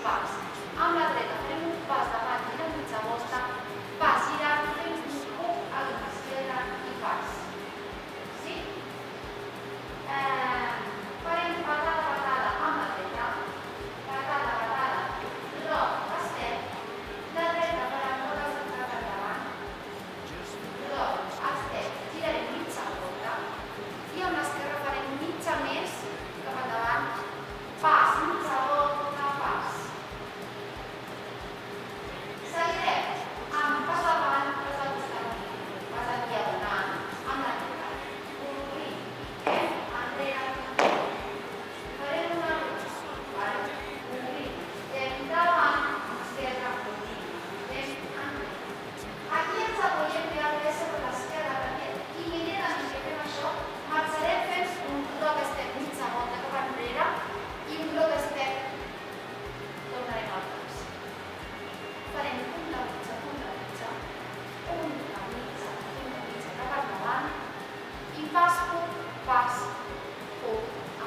pas. Amb la dreta fem un pas davant i la mitja volta, pas girant, fem un cop a l'esquerra i pas. Sí? Farem patada amb la dreta, patada, roc, estep, la dreta farà molt cap endavant, roc, estep, girarem mitja volta i amb l'esquerra farem mitja més cap endavant, pas, mitja volta, pas. Seguirem amb pas davant, pas al costat, pas en diagonal, amb la dreta, obrim, piquem, enrere, farem una ruta, obrim, endavant, esquerra, obrim, enrere. Aquí ens apoyem per al peça per l'esquerra perquè immediatament que fem això marxarem fent un bloc estep mitja volta cap enrere i un bloc estep tornarem al pas. Farem punta mitja, cap endavant i pas,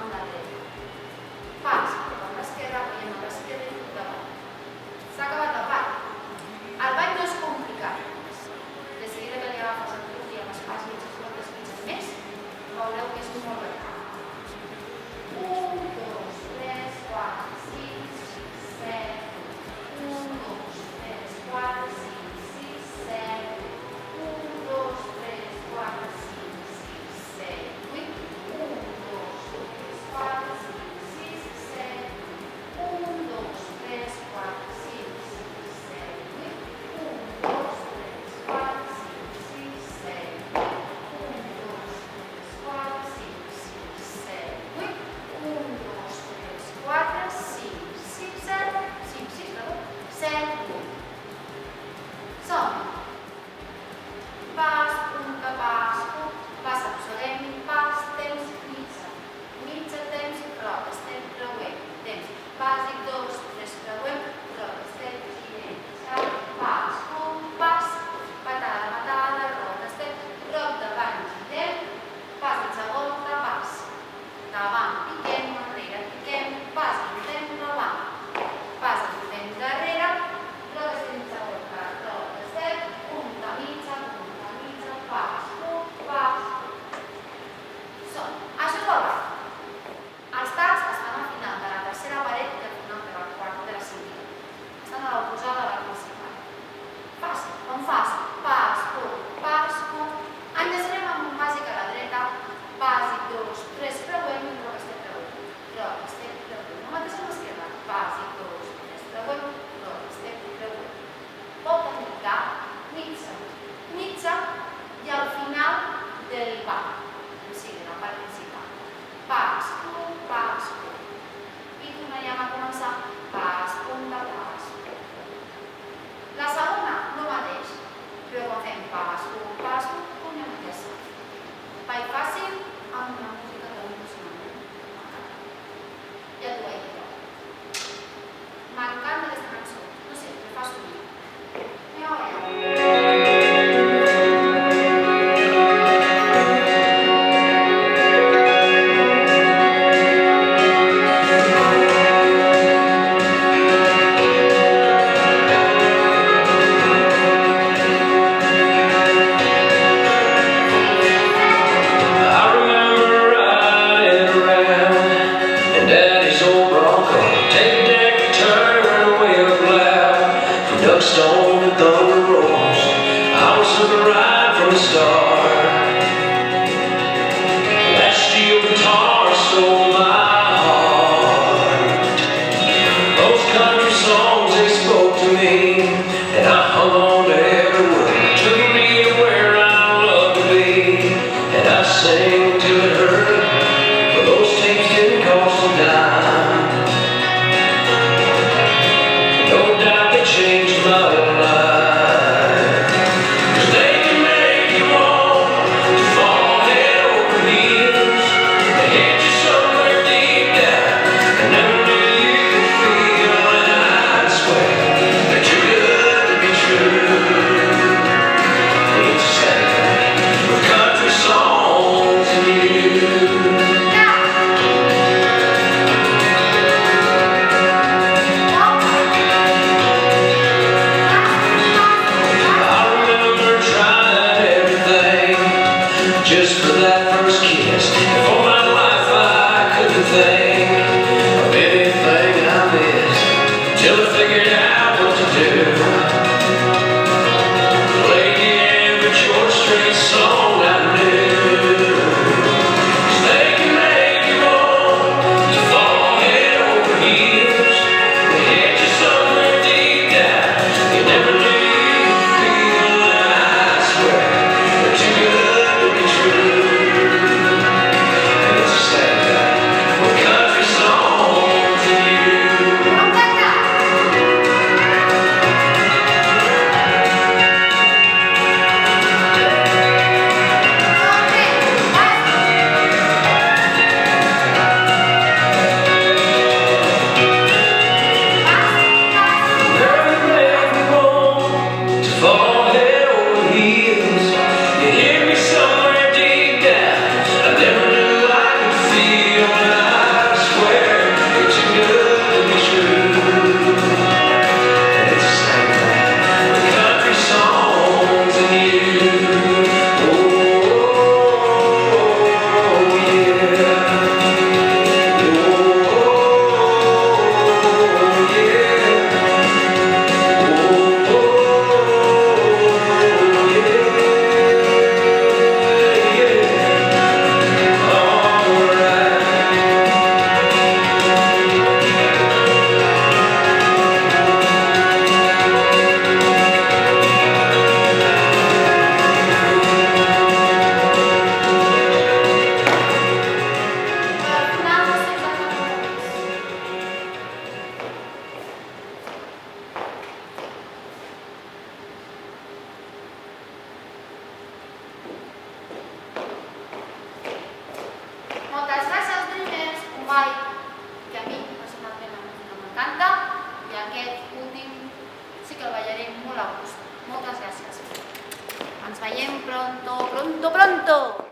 amb la dreta. Pas, amb l'esquerra, apoyem amb l'esquerra i endavant. S'ha acabat la part. El ball no és complicat. De seguida que li agafes el truc i amb els pas mitges voltes mitges més, veureu que és molt bé. 1, 2, 3, 4, 5, 6, 7. 1, 2, 3, 4, 5, 6, 7. 1, 2, 3, 4, 5, 6, 7, 8. 1, 2, 3, 4, 5, 6, 7. 1, 2, 3, 4, 5, 6, 7, 8. 1, 2, 3, 4, 5, 6, 7. 1, 2, 3, 4, 5, 6, 7, 8. 1, 2, 3, 4, 5, 6, 7. 5, 6, perdó. 7, 8. Som. Pas, punta, pas absolent, pas, temps, mitja temps, roc, estep, creuem, temps, bàsic, 2, 3, creuem, roc, estep, girem, pas, patada, roc, estep, roc davant, girem, pas, mitja volta, pas, davant, piquem, enrere, piquem, pas, girem, davant, pas, girem, darrere, roc, estep, mitja volta, roc, estep, punta, mitja, pas, som. Això és el ball. Els tacs estan al final de la tercera paret i al final de la quarta de la cinquena. Estan a l'oposada de la principal. Fàcil, com fàcil. Pas, enllaçarem amb un bàsic a la dreta, bàsic, 2, 3, creuem i roc, estep, creuem. Roc, estep, creuem. El mateix amb l'esquerra. Bàsic, 2, 3, creuem, roc, estep, creuem. Volta mitjà, mitja i al final del ball, o sigui, la part principal. Pas, i tornaríem a començar pas, punta, pas. La segona, no mateix, però quan fem pas, tornem a enllaçar. Ball fàcil amb una música que no funciona. Ja t'ho vaig dir. M'encanta aquesta cançó, no sé, me fa somiar. Anem a ballar. Stone and thunder rolls. I was looking right from the start. That steel guitar stole my heart. Those country songs, they spoke to me, and I hung on to every word. Took me to where I love to be, and I sang till it hurt. But those tapes didn't cost a dime. No doubt they changed my life. 'Cause they can make you want m'encanta i aquest últim sí que el ballaré molt a gust. Moltes gràcies. Ens veiem pronto, pronto, pronto!